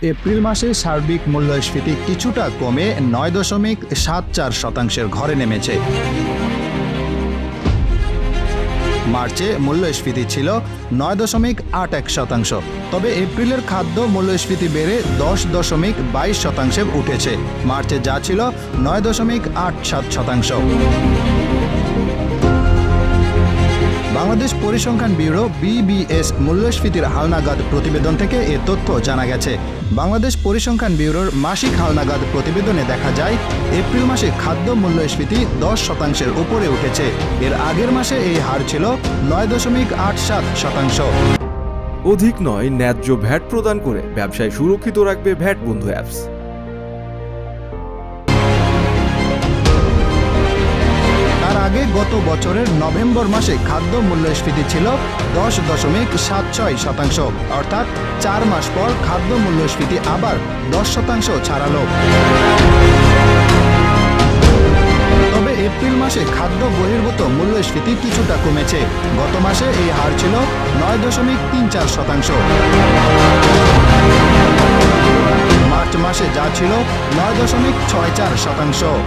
April মাসে সার্বিক মূল্যস্ফীতি কিছুটা কমে 9.74% ঘরে নেমেছে। মার্চে মূল্যস্ফীতি ছিল 9.81%, তবে এপ্রিলের খাদ্য মূল্যস্ফীতি বেড়ে 10.22% উঠেছে। মার্চে যা ছিল 9.87%। বাংলাদেশ পরিসংখ্যান ব্যুরো BBS মূল্যস্ফীতির হালনাগাদ প্রতিবেদন থেকে এ তথ্য জানা গেছে। বাংলাদেশ পরিসংখ্যান ব্যুরোর মাসিক হালনাগাদ প্রতিবেদনে দেখা যায়, এপ্রিল মাসে খাদ্য মূল্যস্ফীতি 10%-এর উপরে উঠেছে। এর আগের মাসে এই হার ছিল 9.87%। অধিক নয়, ন্যায্য ভ্যাট প্রদান করে ব্যবসায় সুরক্ষিত রাখবে ভ্যাট বন্ধু অ্যাপস। আগে গত বছরের নভেম্বর মাসে খাদ্য মূল্যস্ফীতি ছিল 10.76%, অর্থাৎ 4 মাস পর খাদ্য মূল্যস্ফীতি আবার 10% ছাড়ালো। তবে এপ্রিল মাসে খাদ্য বহির্ভূত মূল্যস্ফীতি কিছুটা কমেছে। গত মাসে এই হার ছিল 9.34%। মার্চ মাসে যা ছিল 9.64%।